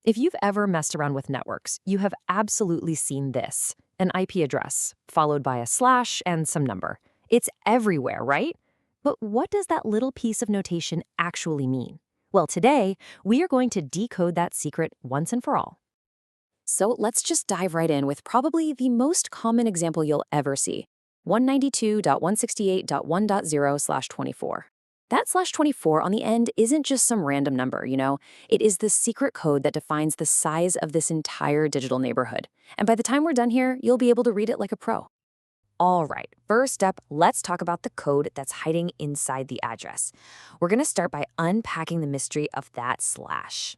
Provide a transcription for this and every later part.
If you've ever messed around with networks, you have absolutely seen this: an IP address, followed by a slash and some number. It's everywhere, right? But what does that little piece of notation actually mean? Well, today, we are going to decode that secret once and for all. So let's just dive right in with probably the most common example you'll ever see: 192.168.1.0/24. That /24 on the end isn't just some random number, It is the secret code that defines the size of this entire digital neighborhood. And by the time we're done here, you'll be able to read it like a pro. All right, first up, let's talk about the code that's hiding inside the address. We're going to start by unpacking the mystery of that slash.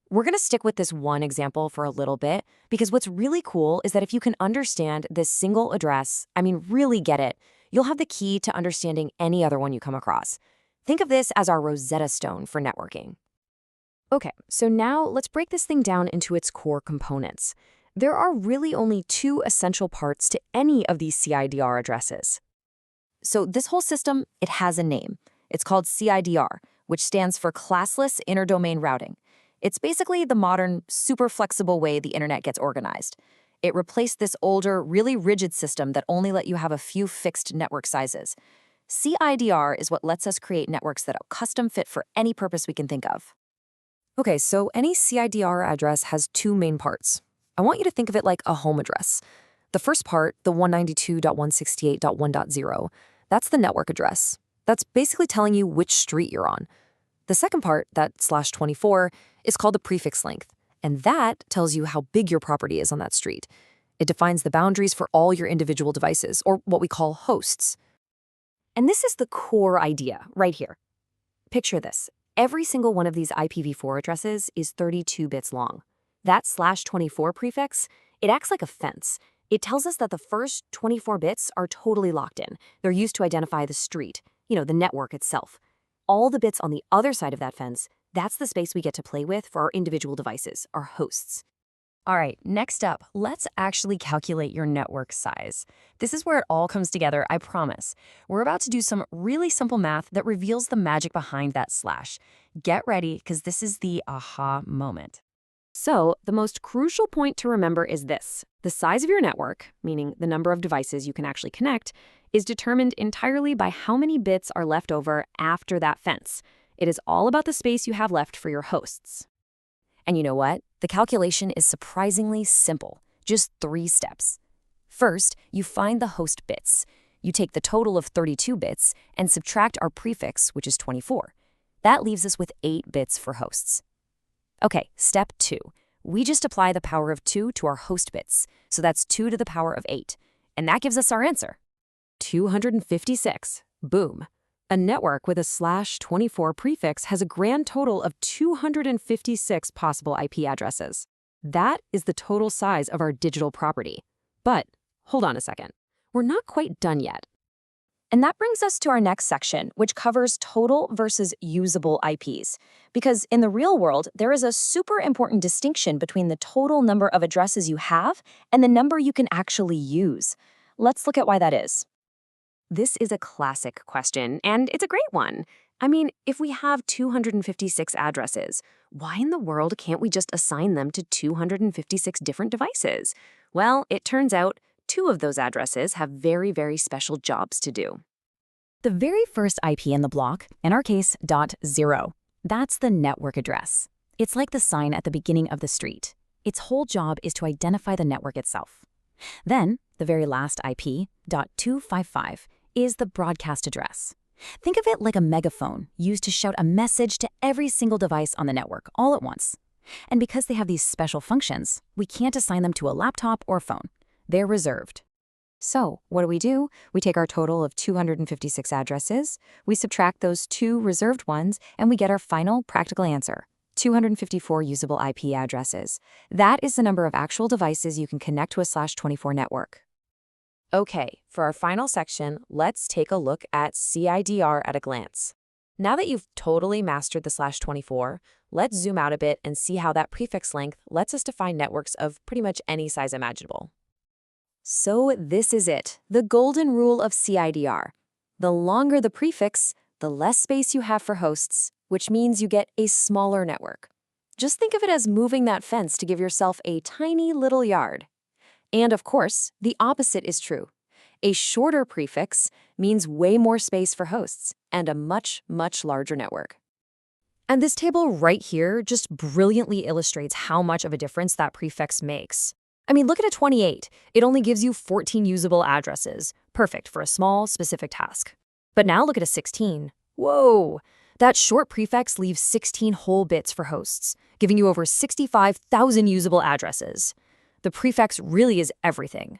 We're going to stick with this one example for a little bit, because what's really cool is that if you can understand this single address, really get it, you'll have the key to understanding any other one you come across. Think of this as our Rosetta Stone for networking. Okay, so now let's break this thing down into its core components. There are really only two essential parts to any of these CIDR addresses. So this whole system, it has a name. It's called CIDR, which stands for Classless Interdomain Routing. It's basically the modern, super flexible way the internet gets organized. It replaced this older, really rigid system that only let you have a few fixed network sizes. CIDR is what lets us create networks that are custom fit for any purpose we can think of. Okay, so any CIDR address has two main parts. I want you to think of it like a home address. The first part, the 192.168.1.0, that's the network address. That's basically telling you which street you're on. The second part, that /24, is called the prefix length, and that tells you how big your property is on that street. It defines the boundaries for all your individual devices, or what we call hosts. And this is the core idea right here. Picture this. Every single one of these IPv4 addresses is 32 bits long. That /24 prefix, it acts like a fence. It tells us that the first 24 bits are totally locked in. They're used to identify the street, the network itself. All the bits on the other side of that fence, that's the space we get to play with for our individual devices, our hosts. All right, next up, let's actually calculate your network size. This is where it all comes together, I promise. We're about to do some really simple math that reveals the magic behind that slash. Get ready, because this is the aha moment. So, the most crucial point to remember is this: the size of your network, meaning the number of devices you can actually connect, is determined entirely by how many bits are left over after that fence. It is all about the space you have left for your hosts. And you know what? The calculation is surprisingly simple, just 3 steps. First, you find the host bits. You take the total of 32 bits and subtract our prefix, which is 24. That leaves us with 8 bits for hosts. Okay, step 2. We just apply the power of 2 to our host bits, so that's 2 to the power of 8. And that gives us our answer: 256. Boom. A network with a /24 prefix has a grand total of 256 possible IP addresses. That is the total size of our digital property. But hold on a second. We're not quite done yet. And that brings us to our next section, which covers total versus usable IPs. Because in the real world, there is a super important distinction between the total number of addresses you have and the number you can actually use. Let's look at why that is. This is a classic question, and it's a great one. If we have 256 addresses, why in the world can't we just assign them to 256 different devices? Well, it turns out 2 of those addresses have very, very special jobs to do. The very first IP in the block, in our case, .0, that's the network address. It's like the sign at the beginning of the street. Its whole job is to identify the network itself. Then, the very last IP, .255, is the broadcast address. Think of it like a megaphone used to shout a message to every single device on the network all at once. And because they have these special functions, we can't assign them to a laptop or phone. They're reserved. So, what do? We take our total of 256 addresses, we subtract those 2 reserved ones, and we get our final practical answer: 254 usable IP addresses. That is the number of actual devices you can connect to a /24 network. Okay, for our final section, let's take a look at CIDR at a glance. Now that you've totally mastered the /24, let's zoom out a bit and see how that prefix length lets us define networks of pretty much any size imaginable. So this is it, the golden rule of CIDR. The longer the prefix, the less space you have for hosts, which means you get a smaller network. Just think of it as moving that fence to give yourself a tiny little yard. And of course, the opposite is true. A shorter prefix means way more space for hosts and a much, much larger network. And this table right here just brilliantly illustrates how much of a difference that prefix makes. I mean, look at a 28. It only gives you 14 usable addresses, perfect for a small, specific task. But now look at a 16. Whoa! That short prefix leaves 16 whole bits for hosts, giving you over 65,000 usable addresses. The prefix really is everything.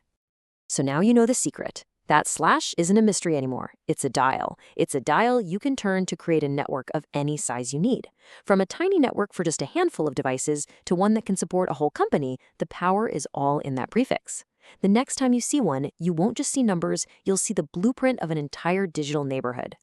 So now you know the secret. That slash isn't a mystery anymore. It's a dial. It's a dial you can turn to create a network of any size you need. From a tiny network for just a handful of devices to one that can support a whole company, the power is all in that prefix. The next time you see one, you won't just see numbers, you'll see the blueprint of an entire digital neighborhood.